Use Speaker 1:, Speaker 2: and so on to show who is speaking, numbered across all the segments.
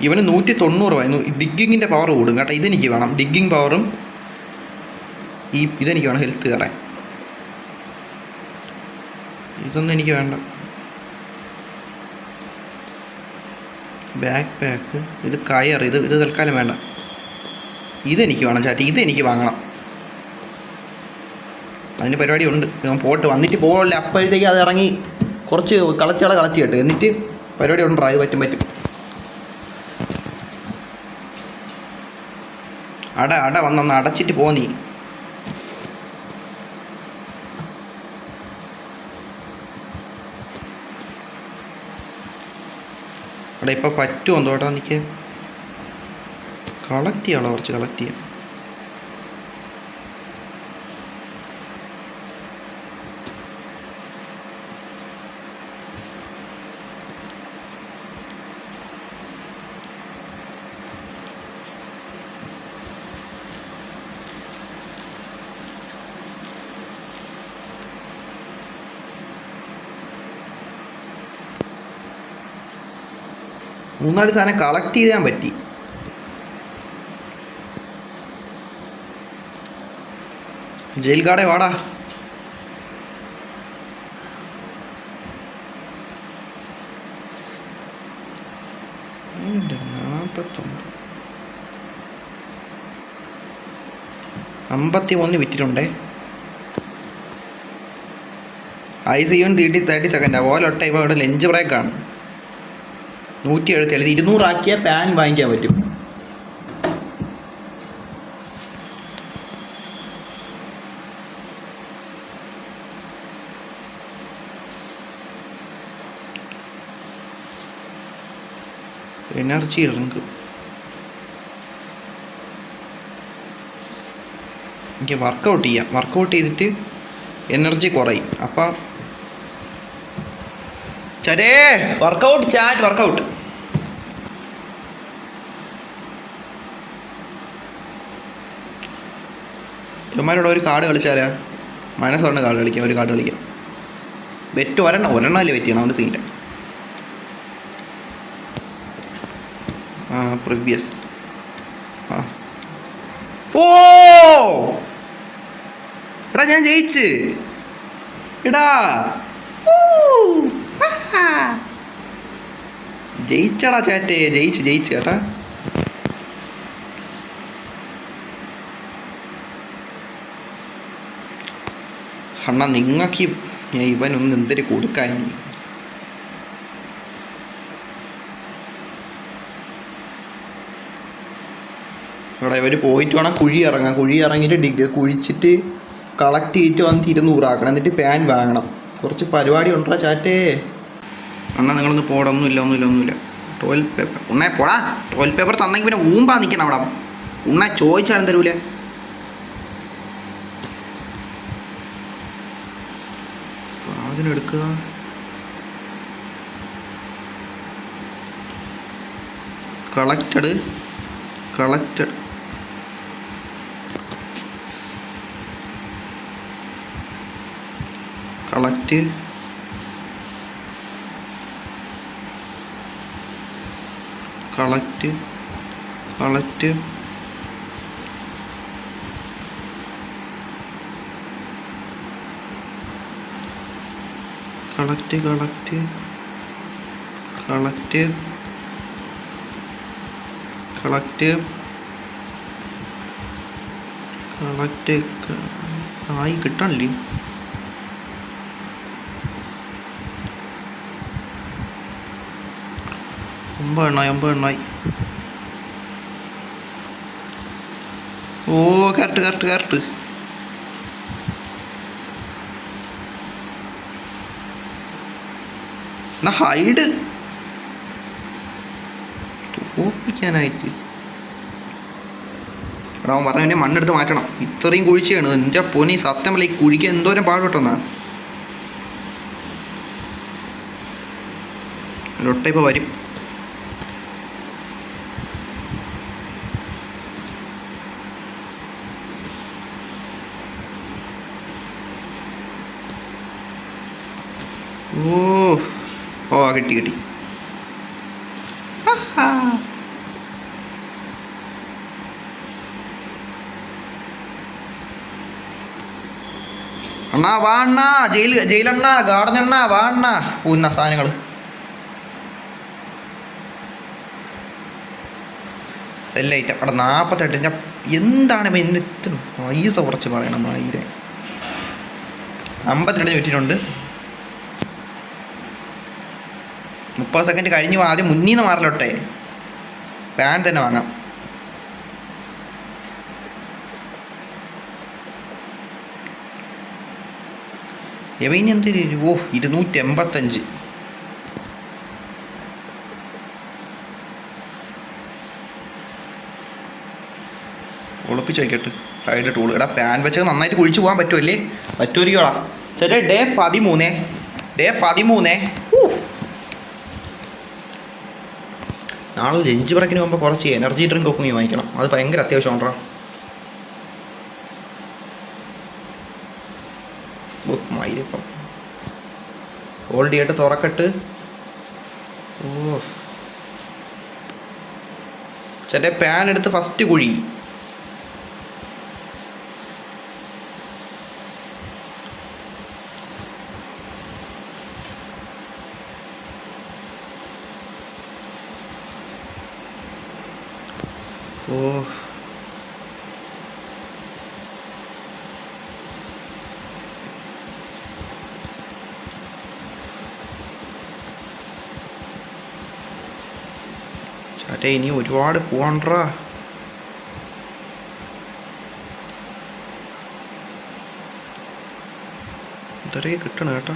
Speaker 1: ഇവന് 190 ഡിഗ്ഗിങ്ങിൻ്റെ പവർ കൂടും കേട്ടോ. ഇതെനിക്ക് വേണം, ഡിഗ്ഗിങ് പവറും ഇതെനിക്ക് വേണം ഹെൽത്ത് കയറാൻ. ഇതൊന്നും എനിക്ക് വേണ്ട. ബാക്ക് പാക്ക്, ഇത് കയർ, ഇത് തൽക്കാലം വേണ്ട. ഇതെനിക്ക് വേണം ചാറ്റ്, ഇതെനിക്ക് വാങ്ങണം. അതിന് പരിപാടി ഉണ്ട്. പോട്ട് വന്നിട്ട് പോകല്ലേ, അപ്പോഴത്തേക്ക് അത് ഇറങ്ങി കുറച്ച് കളത്തി കേട്ട് എന്നിട്ട് പരിപാടി ഉണ്ടോ. ഇത് പറ്റും. അട വന്നൊന്ന് അടച്ചിട്ട് പോന്നീ. അവിടെ ഇപ്പം പറ്റുമോ തോട്ടാ. എനിക്ക് കളക്ട് ചെയ്യാമല്ലോ, കുറച്ച് കളക്ട് ചെയ്യാം. മൂന്നാല് സാധനം കളക്ട് ചെയ്യാൻ പറ്റി. ജയിൽ ഗാർഡേ വാടാ. $51 വിറ്റിട്ടുണ്ടേ. IC1 30 സെക്കൻഡാണ്. ഓലൊട്ട ഇപ്പോൾ ഇവിടെ ലഞ്ച് ബ്രേക്കാണ്. 170 200 ആക്കിയാൽ പാൻ വാങ്ങിക്കാൻ പറ്റും. എനർജി ഡ്രിങ്ക് എനിക്ക് വർക്കൗട്ട് ചെയ്യാം. വർക്കൗട്ട് ചെയ്തിട്ട് എനർജി കുറയും. അപ്പം ചരേ വർക്കൗട്ട് ചാറ്റ് വർക്കൗട്ട്. ഇവന്മാരോട് ഒരു കാർഡ് കളിച്ചാലാ? -1 കാർഡ് കളിക്കാം. ഒരു കാർഡ് കളിക്കാം. ബെറ്റ് ഒരെണ്ണമല്ലേ ബെറ്റ് ചെയ്യണം. അവൻ്റെ സീൻ്റെ പ്രീവിയസ്. ഓ എടാ ഞാൻ ജയിച്ച്. എടാ ജയിച്ചടാ ചാറ്റേ, ജയിച്ച് ചേട്ടാ. അണ്ണാ നിങ്ങൾക്ക് ഇവനൊന്ന് എന്തൊരു കൊടുക്കാൻ. ഇവിടെ ഇവർ പോയിട്ട് വേണം കുഴി ഇറങ്ങാം. കുഴി ഇറങ്ങിയിട്ട് കുഴിച്ചിട്ട് കളക്ട് ചെയ്തിട്ട് വന്നിട്ട് 200 ആക്കണം. എന്നിട്ട് പാൻ വാങ്ങണം. കുറച്ച് പരിപാടി ഉണ്ടോ ചാറ്റേ. അണ്ണാ നിങ്ങളൊന്ന് പോടാ. ഒന്നുമില്ല. ടോയ്ലറ്റ് പേപ്പർ ഉണ്ണേ പോടാ. ടോയ്ലറ്റ് പേപ്പർ തന്നെങ്കിൽ പിന്നെ ഊമ്പാ നിൽക്കണം അവിടെ. ഉണ്ണ ചോദിച്ചാലും തരൂല. സാധനം എടുക്കുക. കളക്റ്റഡ് കളക്ട് ആയി കിട്ടണില്ലേ. ഒമ്പതെണ്ണായി. ഓ കറക്റ്റ്. എന്നാ ഹൈഡ് തോപ്പിക്കാനായിട്ട്. എടാ അവൻ പറഞ്ഞ മണ്ണെടുത്ത് മാറ്റണം. ഇത്രയും കുഴിച്ചാണ് എൻ്റെ പൊന്നി. സത്യമല്ല ഈ കുഴിക്കാൻ എന്തോരം പാടുപെട്ടെന്നാ. ലൊട്ട ഇപ്പോൾ വരും. ഓ കിട്ടി. അണ്ണാ വാ അണ്ണാ, ജയിലെണ്ണ, ഗാർഡനെണ്ണ, വാ അണ്ണാ. പൂന്ന സാധനങ്ങൾ സെല്ലൈറ്റം അവിടെ 48. എന്താണ് എന്നെ ഇത്ര പൈസ കുറച്ച് പറയണം. 1000 52 ചുറ്റിട്ടുണ്ട്. 30 സെക്കൻഡ് കഴിഞ്ഞ് ആദ്യം മുന്നിൽ നിന്ന് മാറലോട്ടെ. പാൻ തന്നെ വാങ്ങാം. ഇനി എന്ത് 285. ഒളിപ്പിച്ച് വയ്ക്കട്ടെ. Hide tool. എടാ പാൻ വെച്ചത് നന്നായിട്ട് കുഴിച്ച് പോകാൻ പറ്റുമല്ലേ? പറ്റുമായിരിക്കോടാ. ശരി, ഡേ 13. നാളെ ലഞ്ച് ബ്രേക്കിന് പോകുമ്പോൾ കുറച്ച് എനർജി ഡ്രിങ്ക് ഒക്കെ വാങ്ങിക്കണം. അത് ഭയങ്കര അത്യാവശ്യമാണോ. മയിലിപ്പം ഹോൾഡ് ചെയ്തിട്ട് തുറക്കട്ട്. ചേട്ടേ പാൻ എടുത്ത് ഫസ്റ്റ് കുഴി. ചേട്ടാ ഇനി ഒരുപാട് പോവാണ്ടാ. ഇതൊക്കെ കിട്ടണം കേട്ടോ.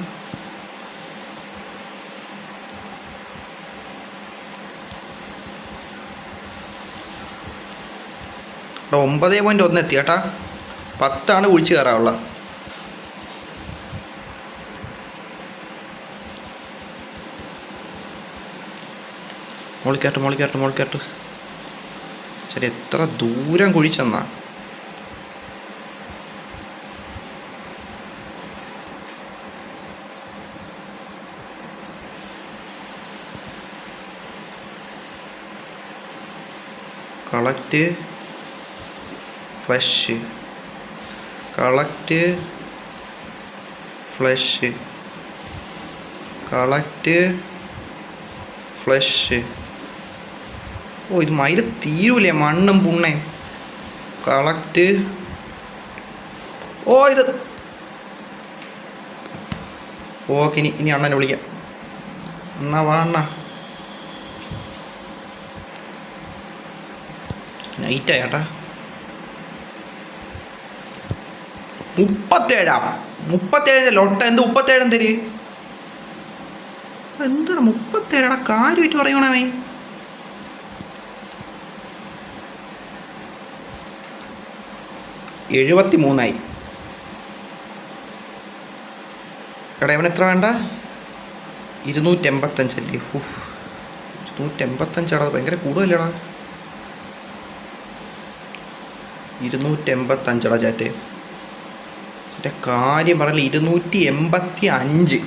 Speaker 1: ഇവിടെ 9.1 എത്തി കേട്ടാ. 10 കുഴിച്ച് കയറാനുള്ള. മോളിക്കട്ട്. ശരി, എത്ര ദൂരം കുഴിച്ചെന്നാ. Collect flush. ഇത് മയിൽ തീരൂലേ, മണ്ണും പുണ്ണയും. കളക്ട്. ഇത് ഓക്കെ. ഇനി അണ്ണനെ വിളിക്കാം. അണ്ണാ വാ അണ്ണാ. നൈറ്റാ ചേട്ടാ. 37 ലൊട്ട. എന്ത് 37 എന്തര്? എന്താണ് 37? കാര്യമായിട്ട് പറയണേ. $73. എടാ ഇവൻ എത്ര വേണ്ട? 285 അല്ലേ? 285 ഭയങ്കര കൂടുതലടാ. 285 ചാറ്റ്. എൻ്റെ കാര്യം പറയല്ലേ. 285.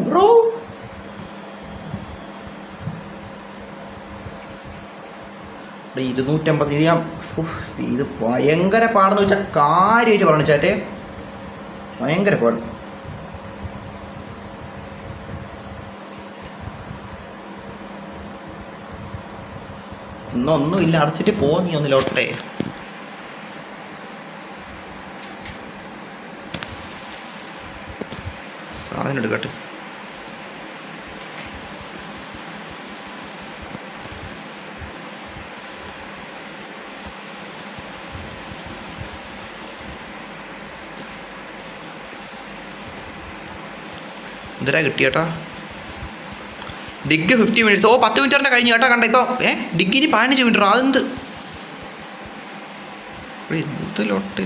Speaker 1: ബ്രോ ഇവിടെ 250. ഞാൻ ഇത് ഭയങ്കര പാടെന്ന് വെച്ചാൽ കാര്യമായിട്ട് പറഞ്ഞു ചാറ്റേ. ഭയങ്കര പാട്. ഒന്നുമില്ല, അടച്ചിട്ട് പോന്നി ഒന്നിലോട്ടെ. സാധനം എടുക്കട്ടെ. എന്തിനാ കിട്ടിയേട്ടാ? Dig 50 minutes. 10 മിനിറ്റ് കഴിഞ്ഞ് കേട്ടാ. കണ്ട ഇപ്പോൾ ഡിഗ്ഗിന് 15 മിനിറ്റ്. അതെന്ത് ഇതിലോട്ട്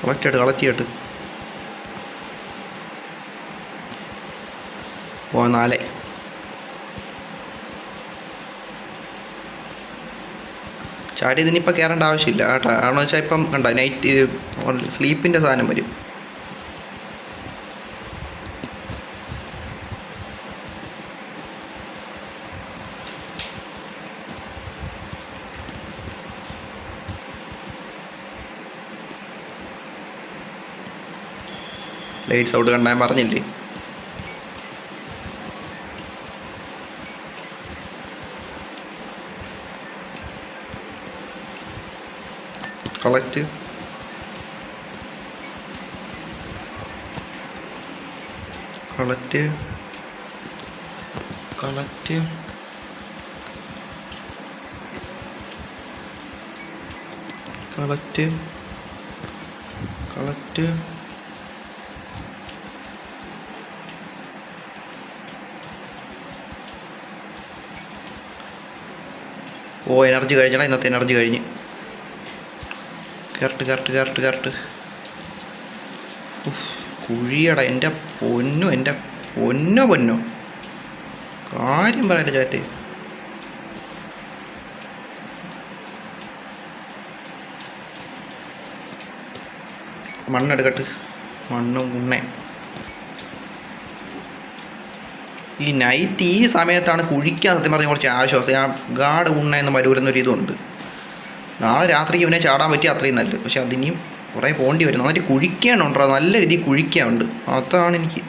Speaker 1: കളക്ട് ചെയ്തിട്ട് 4. ചാടി ഇതിനിപ്പോൾ കയറേണ്ട ആവശ്യമില്ല കേട്ടോ. കാരണം വെച്ചാൽ ഇപ്പം കണ്ട നൈറ്റ് സ്ലീപ്പിൻ്റെ സാധനം വരും. ലൈറ്റ്സ് ഔട്ട് കണ്ടാൻ പറഞ്ഞില്ലേ. Collect collect collect collect collect ഓ എനർജി കഴിഞ്ഞടാ, ഇന്നത്തെ എനർജി കഴിഞ്ഞ്. കറക്റ്റ് കുഴിയടാ എൻ്റെ പൊന്നോ കാര്യം പറയല്ലേ ചാറ്റ്. മണ്ണെടുക്കട്ട്, മണ്ണും ഉണ്ണേ. ഈ നൈറ്റ് ഈ സമയത്താണ് കുഴിക്കാൻ സത്യം പറഞ്ഞാൽ കുറച്ച് ആശ്വാസം. ആ ഗാഡ് ഉണ്ണ എന്ന് വരൂലെന്നൊരു ഇതുണ്ട്. നാളെ രാത്രിക്ക് ഇവനെ ചാടാൻ പറ്റി അത്രയും നല്ലത്. പക്ഷെ അതിനിയും കുറേ പോണ്ടി വരും. നന്നായിട്ട് കുഴിക്കാനുണ്ടോ, നല്ല രീതിയിൽ കുഴിക്കാനുണ്ട്. അതാണ് എനിക്ക്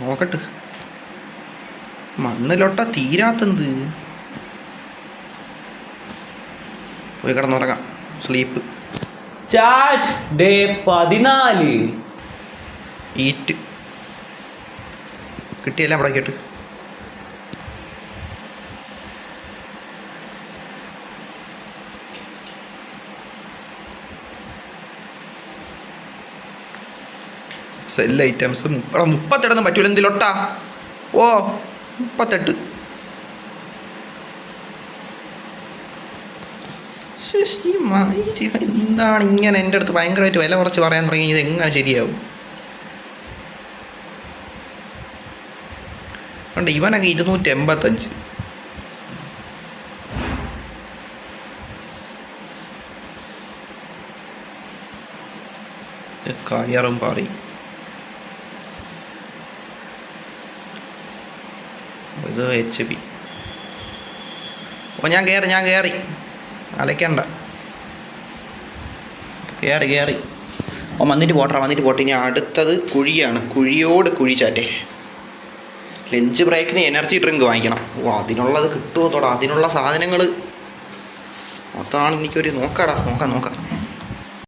Speaker 1: നോക്കട്ടെ. മണ്ണിലൊട്ട തീരാത്തെന്ത്. പോയി കിടന്നുറങ്ങാം. സ്ലീപ്പ്.
Speaker 2: Chat day 14.
Speaker 1: ഈറ്റ് കിട്ടിയല്ല അവിടെ കേട്ട്. സെൽ ഐറ്റംസ് 38 പറ്റൂല. എന്തിലൊട്ടാ? ഓ 38. എന്താണ് ഇങ്ങനെ എൻ്റെ അടുത്ത് ഭയങ്കരമായിട്ട് വില കുറച്ച് പറയാൻ തുടങ്ങി? ഇത് എങ്ങനെ ശരിയാവും? കണ്ട് ഇവനൊക്കെ 285. കയറും പറയും. ഇത് HP. ഓ ഞാൻ കയറി അലക്കണ്ട. കയറി ഓ വന്നിട്ട് പോട്ടെ. ഇനി അടുത്തത് കുഴിയാണ്. കുഴിയോട് കുഴി ചാറ്റേ. ലഞ്ച് ബ്രേക്കിന് എനർജി ഡ്രിങ്ക് വാങ്ങിക്കണം. ഓ അതിനുള്ളത് കിട്ടുമോ തൊടാ? അതിനുള്ള സാധനങ്ങൾ അതാണ് എനിക്കൊരു നോക്കാം.